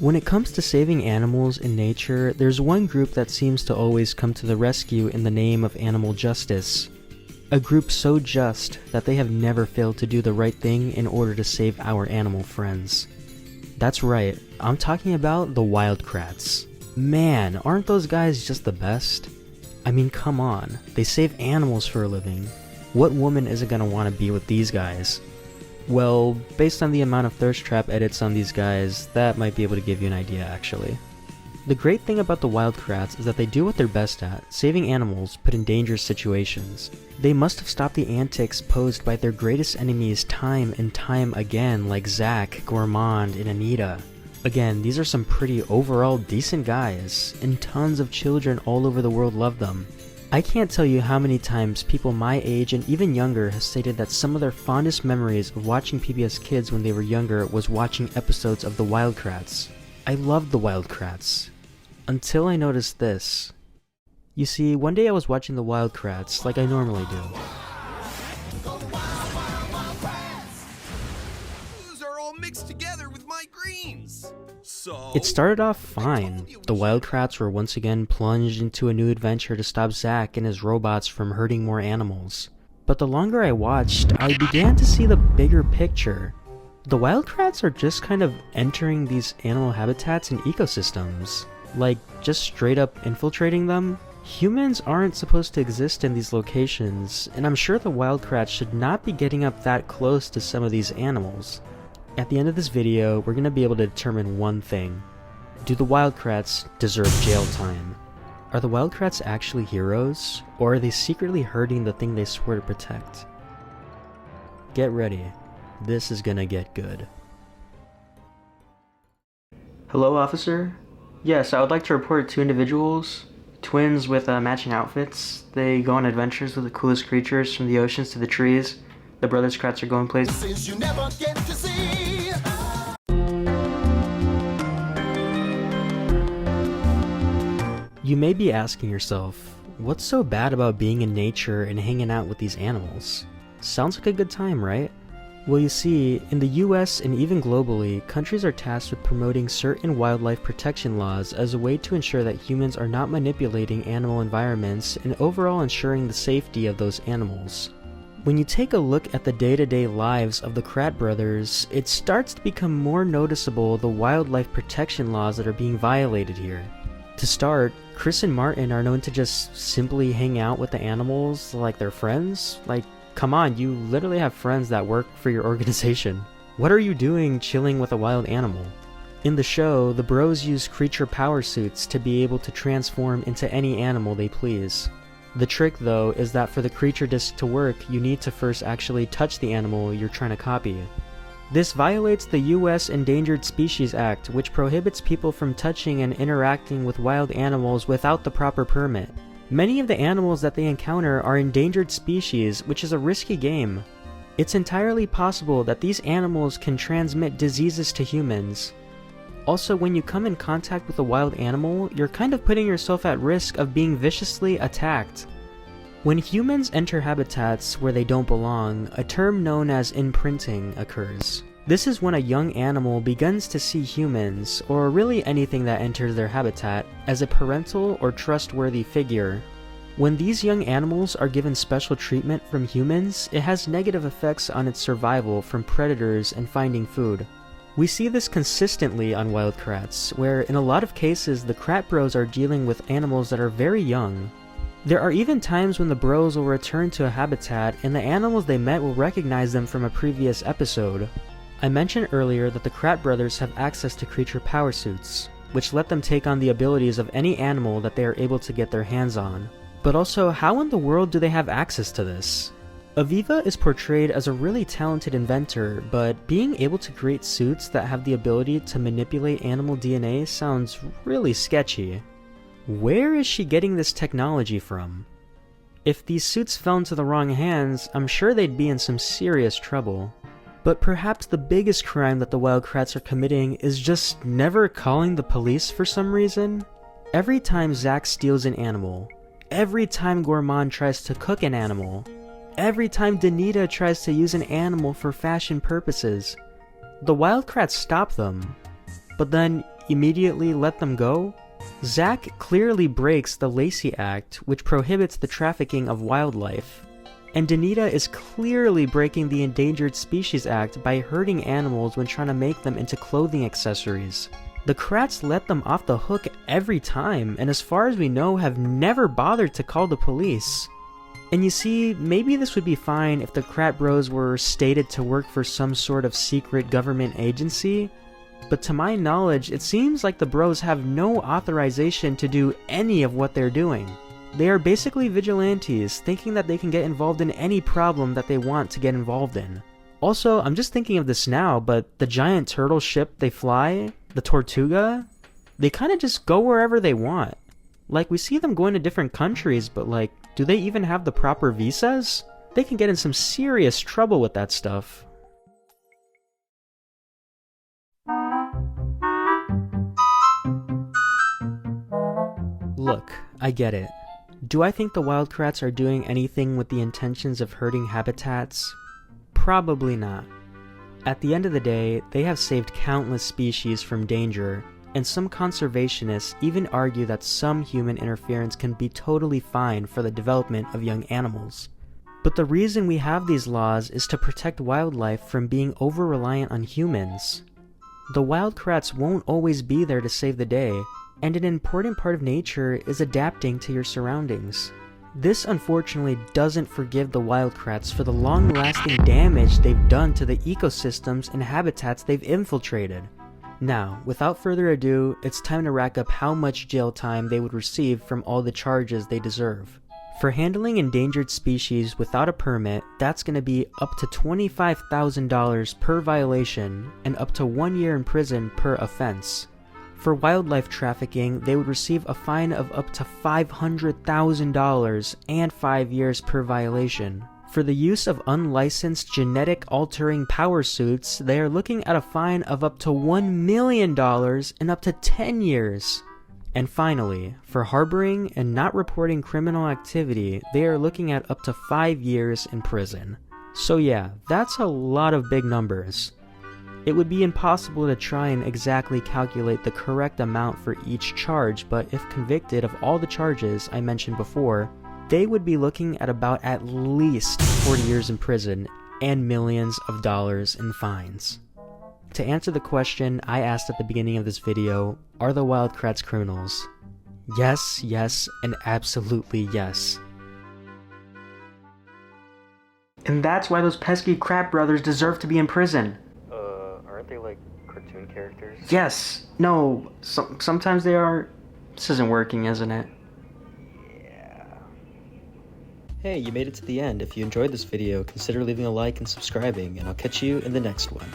When it comes to saving animals in nature, there's one group that seems to always come to the rescue in the name of animal justice. A group so just that they have never failed to do the right thing in order to save our animal friends. That's right, I'm talking about the Wild Kratts. Man, aren't those guys just the best? I mean, come on, they save animals for a living. What woman isn't gonna want to be with these guys? Well, based on the amount of thirst trap edits on these guys, that might be able to give you an idea actually. The great thing about the Wild Kratts is that they do what they're best at, saving animals put in dangerous situations. They must have stopped the antics posed by their greatest enemies time and time again, like Zach, Gourmand, and Anita. Again, these are some pretty overall decent guys, and tons of children all over the world love them. I can't tell you how many times people my age and even younger have stated that some of their fondest memories of watching PBS Kids when they were younger was watching episodes of the Wild Kratts. I loved the Wild Kratts. Until I noticed this. You see, one day I was watching the Wild Kratts like I normally do. Those are all mixed together with my greens. So It started off fine. The Wild Kratts were once again plunged into a new adventure to stop Zack and his robots from hurting more animals. But the longer I watched, I began to see the bigger picture. The Wild Kratts are just kind of entering these animal habitats and ecosystems. Like, just straight up infiltrating them. Humans aren't supposed to exist in these locations, and I'm sure the Wild Kratts should not be getting up that close to some of these animals. At the end of this video, we're going to be able to determine one thing. Do the Wild Kratts deserve jail time? Are the Wild Kratts actually heroes, or are they secretly hurting the thing they swore to protect? Get ready. This is gonna get good. Hello, officer? Yes, I would like to report two individuals. Twins with matching outfits. They go on adventures with the coolest creatures, from the oceans to the trees. The brothers Kratts are going places you never get to see. You may be asking yourself, what's so bad about being in nature and hanging out with these animals? Sounds like a good time, right? Well, you see, in the US and even globally, countries are tasked with promoting certain wildlife protection laws as a way to ensure that humans are not manipulating animal environments and overall ensuring the safety of those animals. When you take a look at the day-to-day lives of the Kratt brothers, it starts to become more noticeable the wildlife protection laws that are being violated here. To start, Chris and Martin are known to just simply hang out with the animals like they're friends. Like, come on, you literally have friends that work for your organization. What are you doing chilling with a wild animal? In the show, the bros use creature power suits to be able to transform into any animal they please. The trick, though, is that for the creature disc to work, you need to first actually touch the animal you're trying to copy. This violates the US Endangered Species Act, which prohibits people from touching and interacting with wild animals without the proper permit. Many of the animals that they encounter are endangered species, which is a risky game. It's entirely possible that these animals can transmit diseases to humans. Also, when you come in contact with a wild animal, you're kind of putting yourself at risk of being viciously attacked. When humans enter habitats where they don't belong, a term known as imprinting occurs. This is when a young animal begins to see humans, or really anything that enters their habitat, as a parental or trustworthy figure. When these young animals are given special treatment from humans, it has negative effects on its survival from predators and finding food. We see this consistently on Wild Kratts, where in a lot of cases the Kratt bros are dealing with animals that are very young. There are even times when the bros will return to a habitat and the animals they met will recognize them from a previous episode. I mentioned earlier that the Kratt brothers have access to creature power suits, which let them take on the abilities of any animal that they are able to get their hands on. But also, how in the world do they have access to this? Aviva is portrayed as a really talented inventor, but being able to create suits that have the ability to manipulate animal DNA sounds really sketchy. Where is she getting this technology from? If these suits fell into the wrong hands, I'm sure they'd be in some serious trouble. But perhaps the biggest crime that the Wild Kratts are committing is just never calling the police for some reason. Every time Zack steals an animal, every time Gourmand tries to cook an animal, every time Danita tries to use an animal for fashion purposes, the Wild Kratts stop them. But then, immediately let them go? Zack clearly breaks the Lacey Act, which prohibits the trafficking of wildlife. And Danita is clearly breaking the Endangered Species Act by hurting animals when trying to make them into clothing accessories. The Kratts let them off the hook every time, and as far as we know, have never bothered to call the police. And you see, maybe this would be fine if the Kratt Bros were stated to work for some sort of secret government agency, but to my knowledge, it seems like the Bros have no authorization to do any of what they're doing. They are basically vigilantes, thinking that they can get involved in any problem that they want to get involved in. Also, I'm just thinking of this now, but the giant turtle ship they fly, the Tortuga, they kind of just go wherever they want. Like, we see them going to different countries, but like, do they even have the proper visas? They can get in some serious trouble with that stuff. Look, I get it. Do I think the Wild Kratts are doing anything with the intentions of hurting habitats? Probably not. At the end of the day, they have saved countless species from danger, and some conservationists even argue that some human interference can be totally fine for the development of young animals. But the reason we have these laws is to protect wildlife from being over-reliant on humans. The Wild Kratts won't always be there to save the day, and an important part of nature is adapting to your surroundings. This unfortunately doesn't forgive the Wild Kratts for the long-lasting damage they've done to the ecosystems and habitats they've infiltrated. Now, without further ado, it's time to rack up how much jail time they would receive from all the charges they deserve. For handling endangered species without a permit, that's going to be up to $25,000 per violation and up to 1 year in prison per offense. For wildlife trafficking, they would receive a fine of up to $500,000 and 5 years per violation. For the use of unlicensed genetic altering power suits, they are looking at a fine of up to $1 million and up to 10 years. And finally, for harboring and not reporting criminal activity, they are looking at up to 5 years in prison. So yeah, that's a lot of big numbers. It would be impossible to try and exactly calculate the correct amount for each charge, but if convicted of all the charges I mentioned before, they would be looking at about at least 40 years in prison and millions of dollars in fines. To answer the question I asked at the beginning of this video, are the Wild Kratts criminals? Yes, yes, and absolutely yes. And that's why those pesky Kratt brothers deserve to be in prison. Aren't they like cartoon characters? Yes. No. Sometimes they are. This isn't working, isn't it? Yeah. Hey, you made it to the end. If you enjoyed this video, consider leaving a like and subscribing, and I'll catch you in the next one.